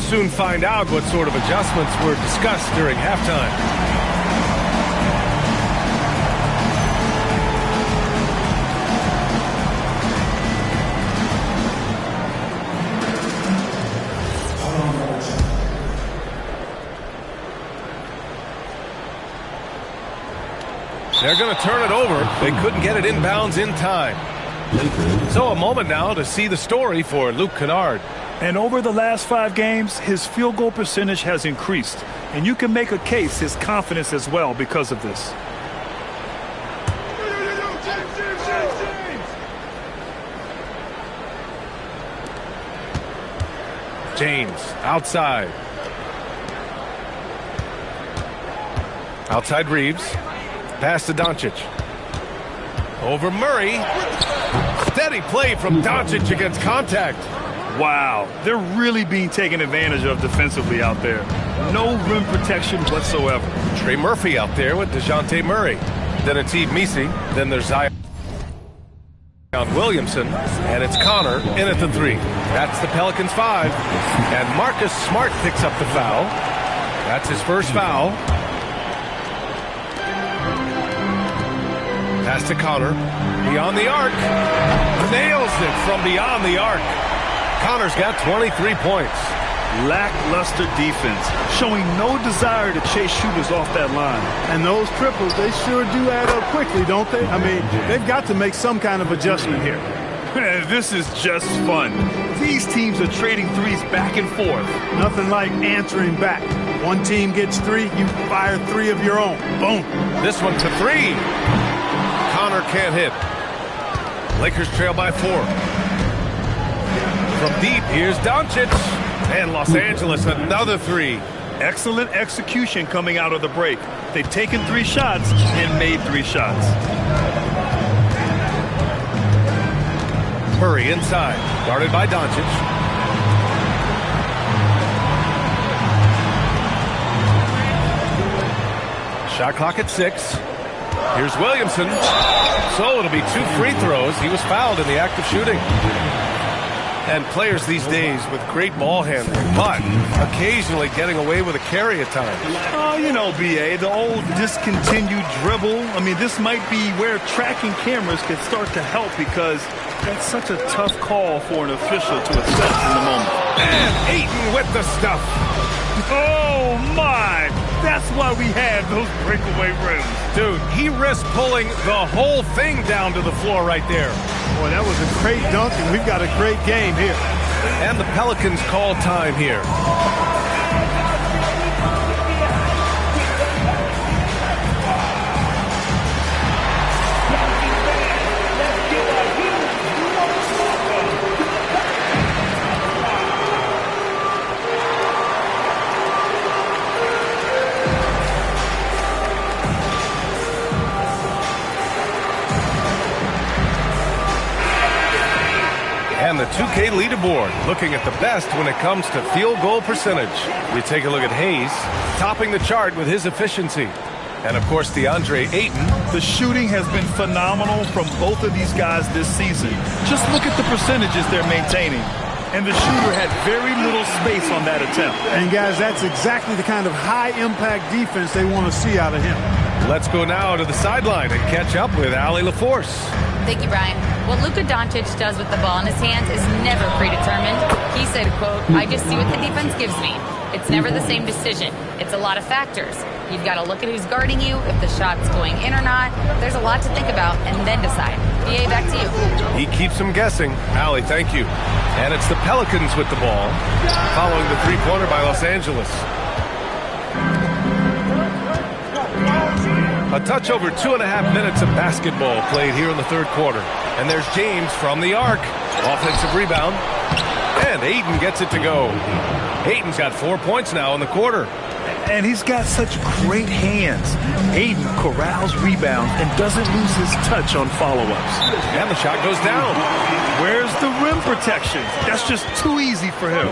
soon find out what sort of adjustments were discussed during halftime. They're going to turn it over. They couldn't get it inbounds in time. So a moment now to see the story for Luke Kennard. And over the last 5 games, his field goal percentage has increased. And you can make a case his confidence as well because of this. James outside. Outside Reeves. Pass to Doncic. Over Murray. Steady play from Doncic against contact. Wow, they're really being taken advantage of defensively out there. No rim protection whatsoever. Trey Murphy out there with DeJounte Murray. Then Ateeb Misi. Then there's Zion Williamson. And it's Connor in at the 3. That's the Pelicans 5. And Marcus Smart picks up the foul. That's his first foul. Pass to Connor. Beyond the arc. Nails it from beyond the arc. Connor's got 23 points. Lackluster defense, showing no desire to chase shooters off that line. And those triples, they sure do add up quickly, don't they? I mean, they've got to make some kind of adjustment here. This is just fun. These teams are trading threes back and forth. Nothing like answering back. One team gets 3, you fire 3 of your own. Boom. This one to 3. Connor can't hit. Lakers trail by 4. From deep, here's Doncic. And Los Angeles, another 3. Excellent execution coming out of the break. They've taken 3 shots and made 3 shots. Murray inside, guarded by Doncic. Shot clock at 6. Here's Williamson. So it'll be 2 free throws. He was fouled in the act of shooting. And players these days with great ball handling, but occasionally getting away with a carry at times. Oh, you know, B.A., the old discontinued dribble. I mean, this might be where tracking cameras can start to help because that's such a tough call for an official to assess in the moment. And Ayton with the stuff. Oh, my. That's why we had those breakaway rims. Dude, he risked pulling the whole thing down to the floor right there. Boy, that was a great dunk, and we've got a great game here. And the Pelicans call time here. And the 2K leaderboard, looking at the best when it comes to field goal percentage. We take a look at Hayes, topping the chart with his efficiency. And, of course, DeAndre Ayton. The shooting has been phenomenal from both of these guys this season. Just look at the percentages they're maintaining. And the shooter had very little space on that attempt. And, guys, that's exactly the kind of high-impact defense they want to see out of him. Let's go now to the sideline and catch up with Allie LaForce. Thank you, Brian. What Luka Doncic does with the ball in his hands is never predetermined. He said, quote, "I just see what the defense gives me. It's never the same decision. It's a lot of factors. You've got to look at who's guarding you, if the shot's going in or not. There's a lot to think about and then decide." BA, back to you. He keeps them guessing. Allie, thank you. And it's the Pelicans with the ball, following the three-pointer by Los Angeles. A touch over 2.5 minutes of basketball played here in the third quarter. And there's James from the arc. Offensive rebound. And Ayton gets it to go. Ayton's got 4 points now in the quarter. And he's got such great hands. Ayton corrals rebounds and doesn't lose his touch on follow-ups. And the shot goes down. Where's the rim protection? That's just too easy for him.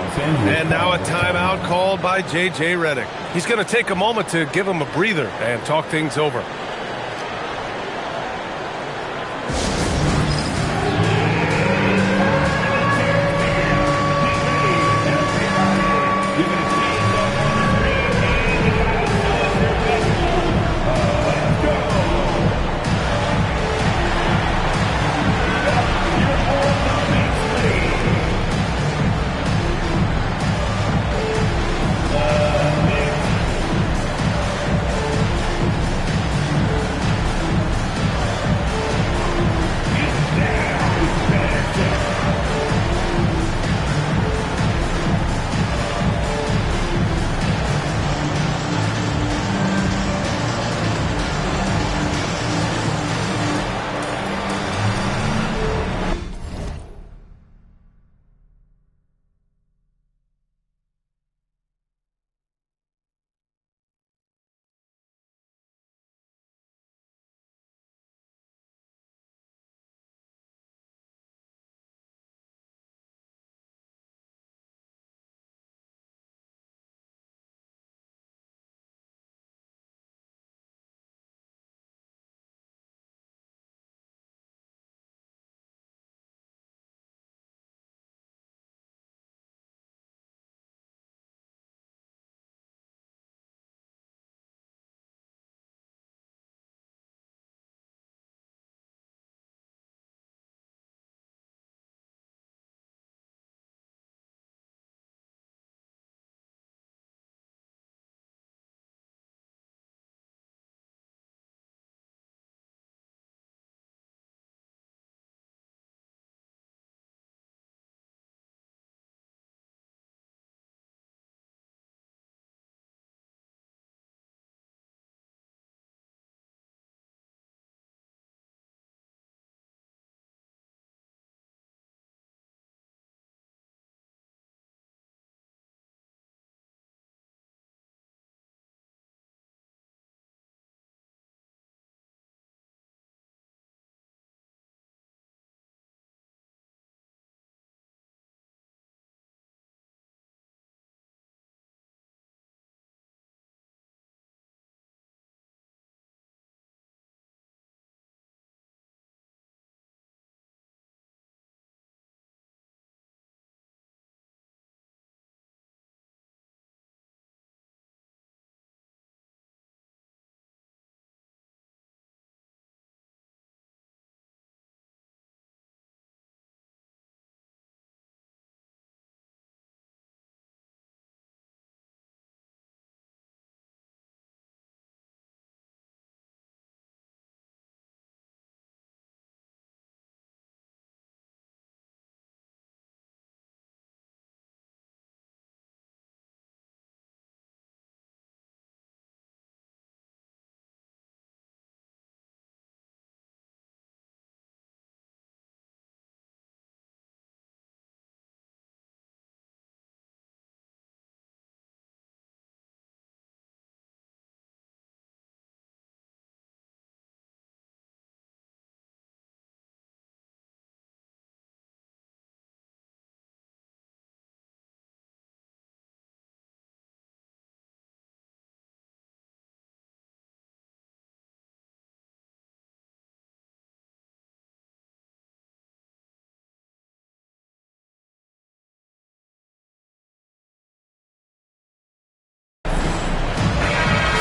And now a timeout called by J.J. Redick. He's going to take a moment to give him a breather and talk things over.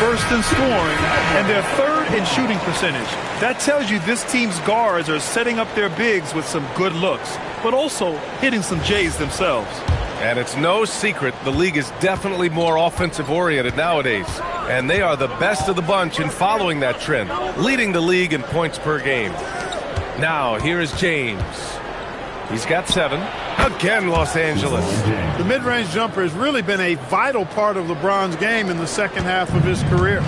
first in scoring, and they're third in shooting percentage. That tells you this team's guards are setting up their bigs with some good looks, but also hitting some J's themselves. And it's no secret the league is definitely more offensive-oriented nowadays. And they are the best of the bunch in following that trend, leading the league in points per game. Now, here is James. He's got 7. Again, Los Angeles. The mid-range jumper has really been a vital part of LeBron's game in the second half of his career.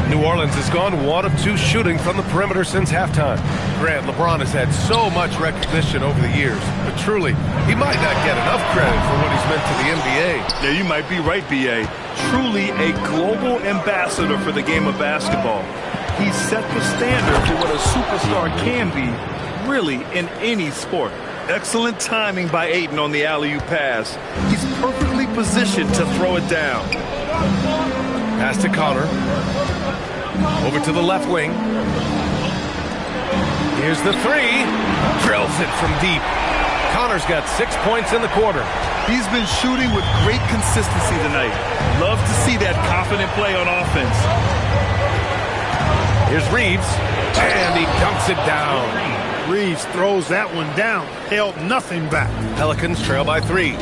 New Orleans has gone 1 of 2 shooting from the perimeter since halftime. Grant, LeBron has had so much recognition over the years, but truly, he might not get enough credit for what he's meant to the NBA. Yeah, you might be right, B.A. Truly a global ambassador for the game of basketball. He set the standard for what a superstar can be, really, in any sport. Excellent timing by Ayton on the alley-oop pass. He's perfectly positioned to throw it down. Pass to Connor. Over to the left wing. Here's the 3. Drills it from deep. Connor's got 6 points in the quarter. He's been shooting with great consistency tonight. Love to see that confident play on offense. Here's Reeves, and he dunks it down. Reeves throws that one down, held nothing back. Pelicans trail by 3.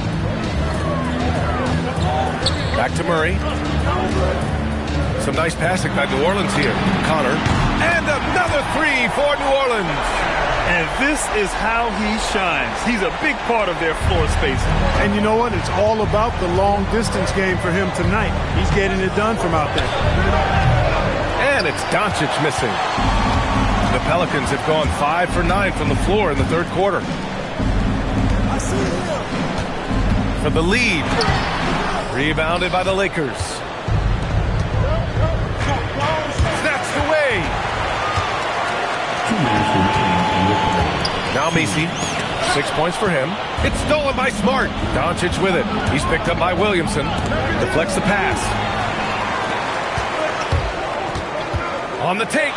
Back to Murray. Some nice passing by New Orleans here. Connor, and another 3 for New Orleans. And this is how he shines. He's a big part of their floor spacing. And you know what? It's all about the long-distance game for him tonight. He's getting it done from out there. And it's Doncic missing. The Pelicans have gone 5 for 9 from the floor in the third quarter. For the lead. Rebounded by the Lakers. Snatched away. Now Messi. 6 points for him. It's stolen by Smart. Doncic with it. He's picked up by Williamson. Deflects the pass. On the take.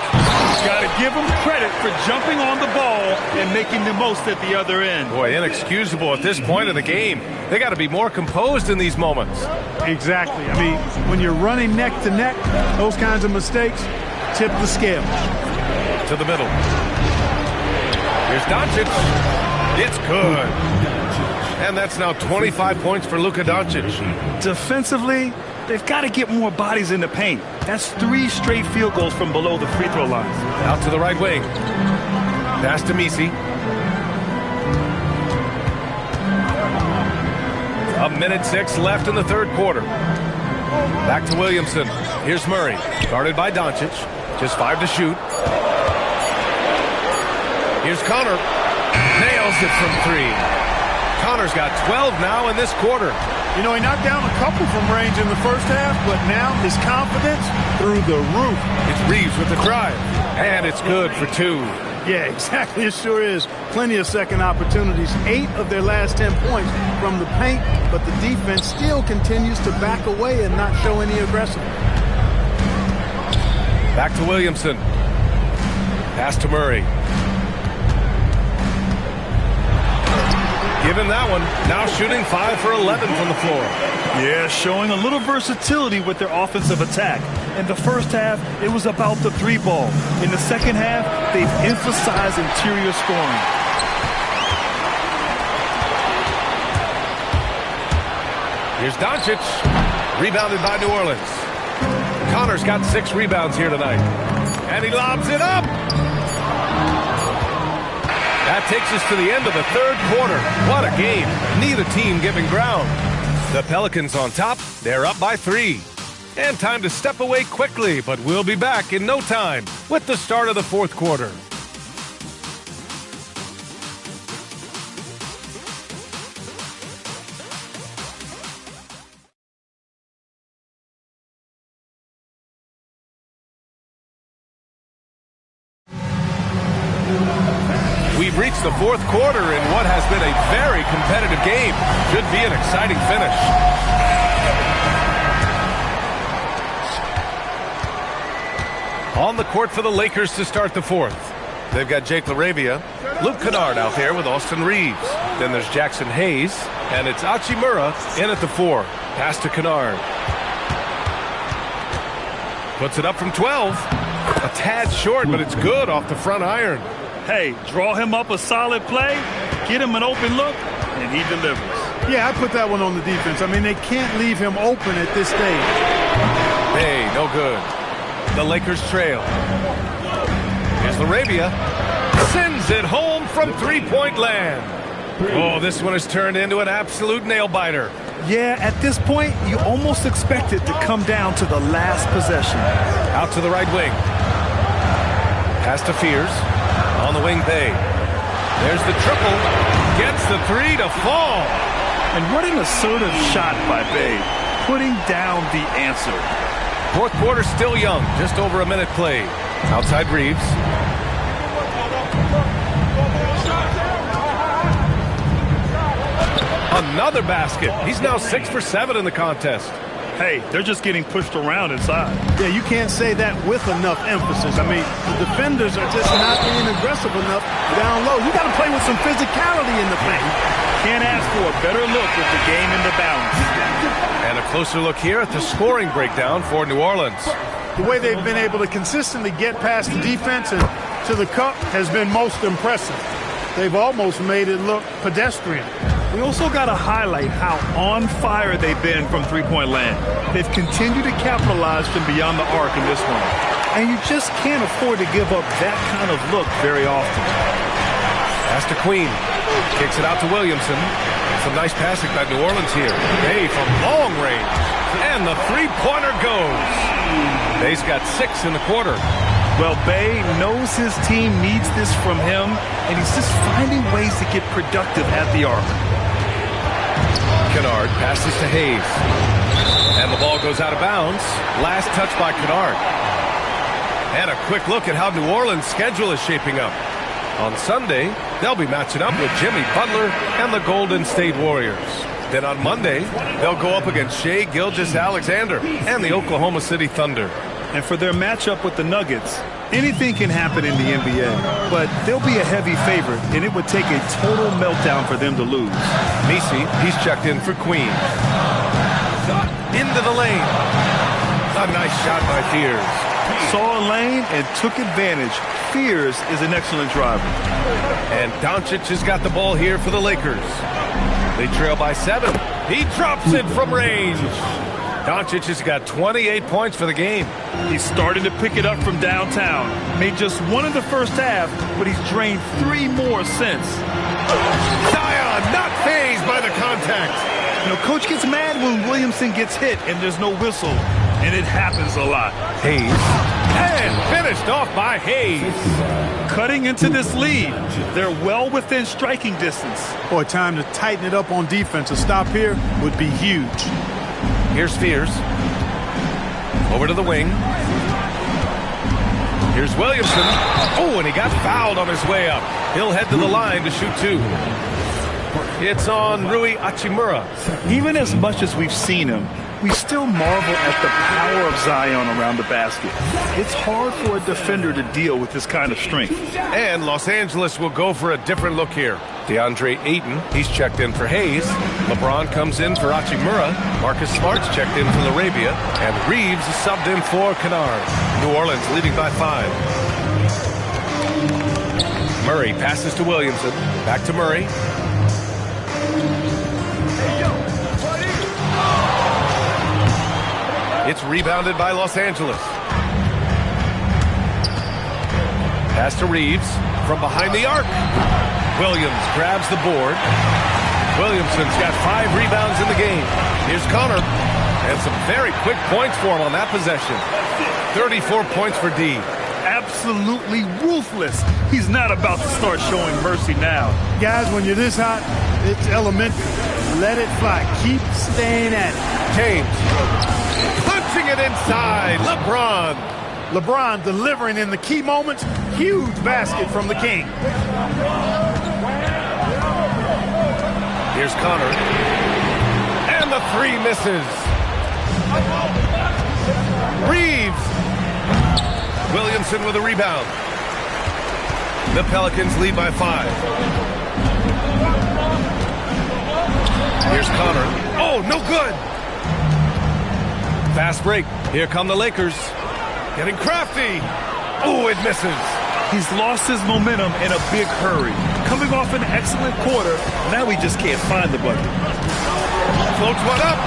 Got to give him credit for jumping on the ball and making the most at the other end. Boy, inexcusable at this point of the game. They got to be more composed in these moments. Exactly. I mean, when you're running neck to neck, those kinds of mistakes tip the scale. To the middle. Here's Doncic. It's good. And that's now 25 points for Luka Doncic. Defensively, they've got to get more bodies in the paint. That's 3 straight field goals from below the free throw line. Out to the right wing. Pass to Messi. A minute 6 left in the third quarter. Back to Williamson. Here's Murray. Guarded by Doncic. Just 5 to shoot. Here's Connor. Nails it from 3. Connor's got 12 now in this quarter. You know, he knocked down a couple from range in the first half, but now his confidence through the roof. It's Reeves with the drive. And it's good for 2. Yeah, exactly. It sure is. Plenty of second opportunities. 8 of their last 10 points from the paint, but the defense still continues to back away and not show any aggressiveness. Back to Williamson. Pass to Murray. Give him that one. Now shooting 5 for 11 from the floor. Yeah, showing a little versatility with their offensive attack. In the first half, it was about the 3 ball. In the second half, they've emphasized interior scoring. Here's Doncic. Rebounded by New Orleans. Connor's got 6 rebounds here tonight. And he lobs it up. That takes us to the end of the third quarter. What a game. Neither team giving ground. The Pelicans on top. They're up by 3. And time to step away quickly, but we'll be back in no time with the start of the fourth quarter. We've reached the fourth quarter in what has been a very competitive game. Should be an exciting finish. On the court for the Lakers to start the fourth. They've got Jake LaRavia, Luke Kennard out there with Austin Reeves. Then there's Jackson Hayes, and it's Hachimura in at the 4. Pass to Kennard. Puts it up from 12. A tad short, but it's good off the front iron. Hey, draw him up a solid play, get him an open look, and he delivers. Yeah, I put that one on the defense. I mean, they can't leave him open at this stage. Hey, no good. The Lakers trail. Here's Laravia. Sends it home from three-point land. Oh, this one has turned into an absolute nail-biter. Yeah, at this point, you almost expect it to come down to the last possession. Out to the right wing. Pass to Fears. On the wing, Bay. There's the triple. Gets the three to fall. And what an assertive shot by Bay, putting down the answer. Fourth quarter still young. Just over a minute played. Outside Reeves. Another basket. He's now 6 for 7 in the contest. Hey, they're just getting pushed around inside. Yeah, you can't say that with enough emphasis. I mean, the defenders are just not being aggressive enough down low. You got to play with some physicality in the paint. Can't ask for a better look with the game in the balance. And a closer look here at the scoring breakdown for New Orleans. The way they've been able to consistently get past the defense and to the cup has been most impressive. They've almost made it look pedestrian. We also got to highlight how on fire they've been from three-point land. They've continued to capitalize from beyond the arc in this one. And you just can't afford to give up that kind of look very often. Pass to Queen. Kicks it out to Williamson. Some nice passing by New Orleans here. Bay from long range. And the three-pointer goes. Bay's got 6 in the quarter. Well, Bay knows his team needs this from him, and he's just finding ways to get productive at the arc. Kennard passes to Hayes. And the ball goes out of bounds. Last touch by Kennard. And a quick look at how New Orleans' schedule is shaping up. On Sunday, they'll be matching up with Jimmy Butler and the Golden State Warriors. Then on Monday, they'll go up against Shai Gilgeous-Alexander and the Oklahoma City Thunder. And for their matchup with the Nuggets, anything can happen in the NBA, but they'll be a heavy favorite, and it would take a total meltdown for them to lose. Messi, he's checked in for Queen. Into the lane. A nice shot by Fears. Saw a lane and took advantage. Fears is an excellent driver. And Doncic has got the ball here for the Lakers. They trail by 7. He drops it from range. Doncic has got 28 points for the game. He's starting to pick it up from downtown. Made just 1 in the first half, but he's drained 3 more since. Zion not fazed by the contact. You know, Coach gets mad when Williamson gets hit and there's no whistle, and it happens a lot. Hayes. And finished off by Hayes. Cutting into this lead. They're well within striking distance. Boy, time to tighten it up on defense. A stop here would be huge. Here's Fears. Over to the wing. Here's Williamson. Oh, and he got fouled on his way up. He'll head to the line to shoot 2. It's on Rui Hachimura. Even as much as we've seen him, we still marvel at the power of Zion around the basket. It's hard for a defender to deal with this kind of strength. And Los Angeles will go for a different look here. DeAndre Ayton, he's checked in for Hayes. LeBron comes in for Hachimura. Marcus Smart's checked in for Laravia. And Reeves is subbed in for Kennard. New Orleans leading by 5. Murray passes to Williamson. Back to Murray. It's rebounded by Los Angeles. Pass to Reeves from behind the arc. Williams grabs the board. Williamson's got 5 rebounds in the game. Here's Connor. And some very quick points for him on that possession. 34 points for D. Absolutely ruthless. He's not about to start showing mercy now. Guys, when you're this hot, it's elementary. Let it fly. Keep staying at it. James. Punching it inside. LeBron delivering in the key moments. Huge basket from the King. Here's Connor. And the 3 misses. Reeves. Williamson with a rebound. The Pelicans lead by 5. Here's Connor. Oh, no good. Fast break. Here come the Lakers. Getting crafty. Oh, it misses. He's lost his momentum in a big hurry. Coming off an excellent quarter, now he just can't find the bucket. Floats one up.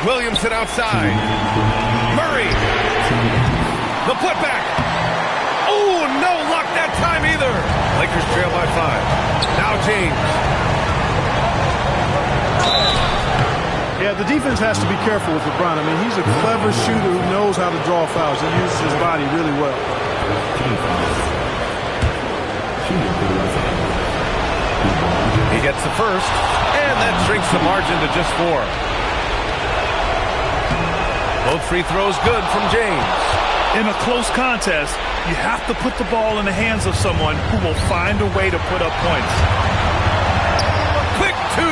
Williamson outside. Murray. The putback. Oh, no luck that time either. Lakers trail by 5. Now James. Yeah, the defense has to be careful with LeBron. I mean, he's a clever shooter who knows how to draw fouls. He uses his body really well. He gets the first, and that shrinks the margin to just 4. Both free throws good from James. In a close contest, you have to put the ball in the hands of someone who will find a way to put up points. Quick 2.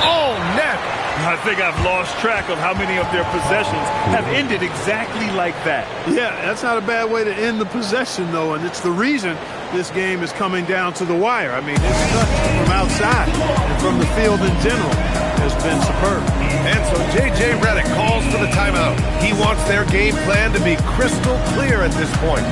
Oh, net. I think I've lost track of how many of their possessions have ended exactly like that. Yeah, that's not a bad way to end the possession, though, and it's the reason this game is coming down to the wire. I mean, his cut from outside and from the field in general has been superb. And so J.J. Redick calls for the timeout. He wants their game plan to be crystal clear at this point.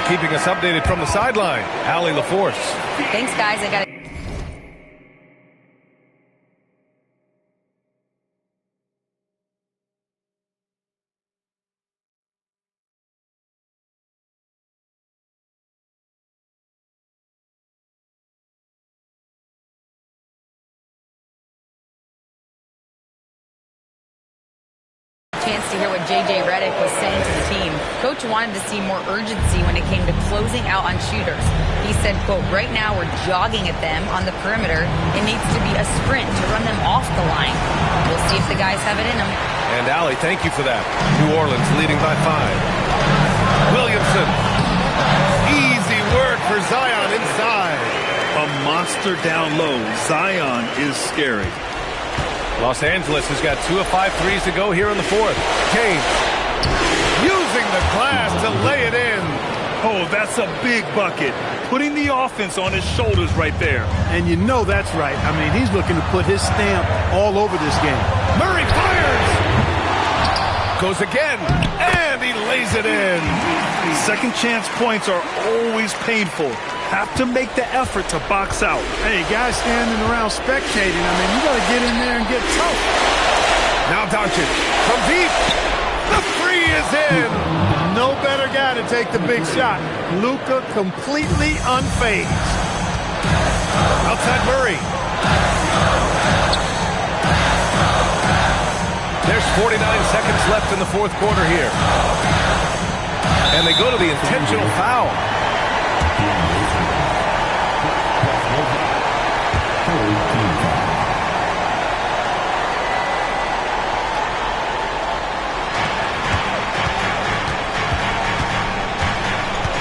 Keeping us updated from the sideline, Allie LaForce. Thanks, guys. I got it. Chance to hear what J.J. Redick was saying to the team. Coach wanted to see more urgency when it came to closing out on shooters. He said, quote, right now we're jogging at them on the perimeter. It needs to be a sprint to run them off the line. We'll see if the guys have it in them. And Allie, thank you for that. New Orleans leading by 5. Williamson. Easy work for Zion inside. A monster down low. Zion is scary. Los Angeles has got 2 of 5 threes to go here in the 4th. James using the glass to lay it in. Oh, that's a big bucket. Putting the offense on his shoulders right there. And you know that's right. I mean, he's looking to put his stamp all over this game. Murray fires. Goes again, and he lays it in. Second chance points are always painful. Have to make the effort to box out. Hey, guys standing around spectating, I mean, you got to get in there and get tough. Now Doncic from deep. The 3 is in. No better guy to take the big shot. Luka completely unfazed. Outside Murray. There's 49 seconds left in the 4th quarter here. And they go to the intentional foul.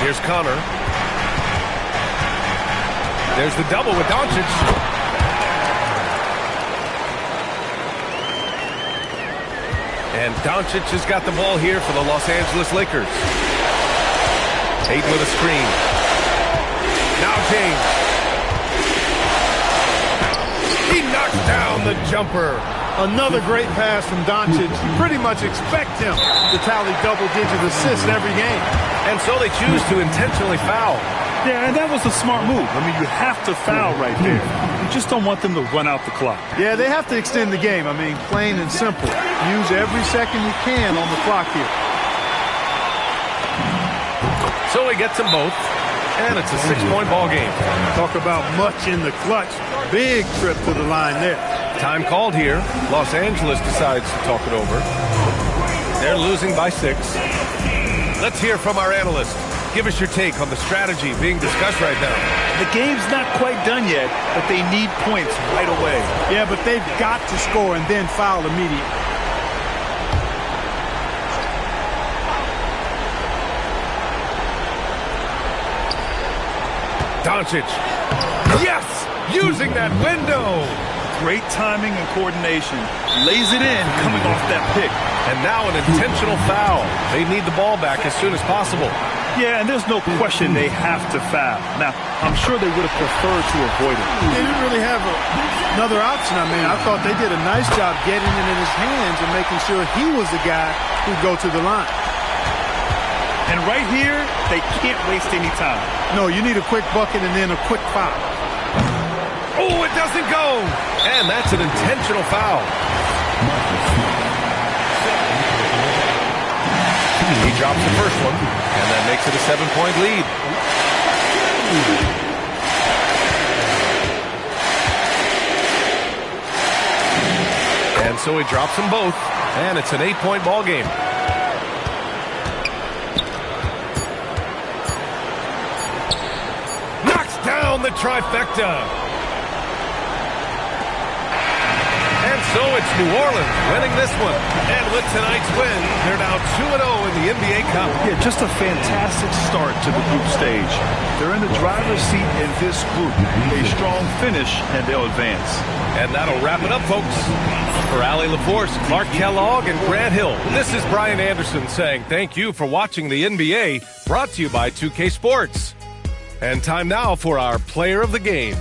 Here's Connor. There's the double with Doncic. And Doncic has got the ball here for the Los Angeles Lakers. Ayton with a screen. Now James. He knocks down the jumper. Another great pass from Doncic. You pretty much expect him to tally double-digit assists every game. And so they choose to intentionally foul. Yeah, and that was a smart move. I mean, you have to foul right there. You just don't want them to run out the clock. Yeah, they have to extend the game. I mean, plain and simple. Use every second you can on the clock here. So he gets them both, and it's a 6-point ball game. Talk about much in the clutch. Big trip to the line there. Time called here. Los Angeles decides to talk it over. They're losing by 6. Let's hear from our analyst. Give us your take on the strategy being discussed right now. The game's not quite done yet, but they need points right away. Yeah, but they've got to score and then foul immediately. Doncic. Yes! Using that window. Great timing and coordination. Lays it in coming off that pick. And now an intentional foul. They need the ball back as soon as possible. Yeah, and there's no question they have to foul. Now, I'm sure they would have preferred to avoid it. They didn't really have another option. I mean, I thought they did a nice job getting it in his hands and making sure he was the guy who'd go to the line. And right here, they can't waste any time. No, you need a quick bucket and then a quick foul. Oh, it doesn't go. And that's an intentional foul. He drops the first one, and that makes it a 7-point lead. And so he drops them both, and it's an 8-point ball game. Knocks down the trifecta. So it's New Orleans winning this one. And with tonight's win, they're now 2-0 in the NBA Cup. Yeah, just a fantastic start to the group stage. They're in the driver's seat in this group. A strong finish, and they'll advance. And that'll wrap it up, folks. For Allie LaForce, Clark Kellogg, and Grant Hill, this is Brian Anderson saying thank you for watching the NBA, brought to you by 2K Sports. And time now for our Player of the Game.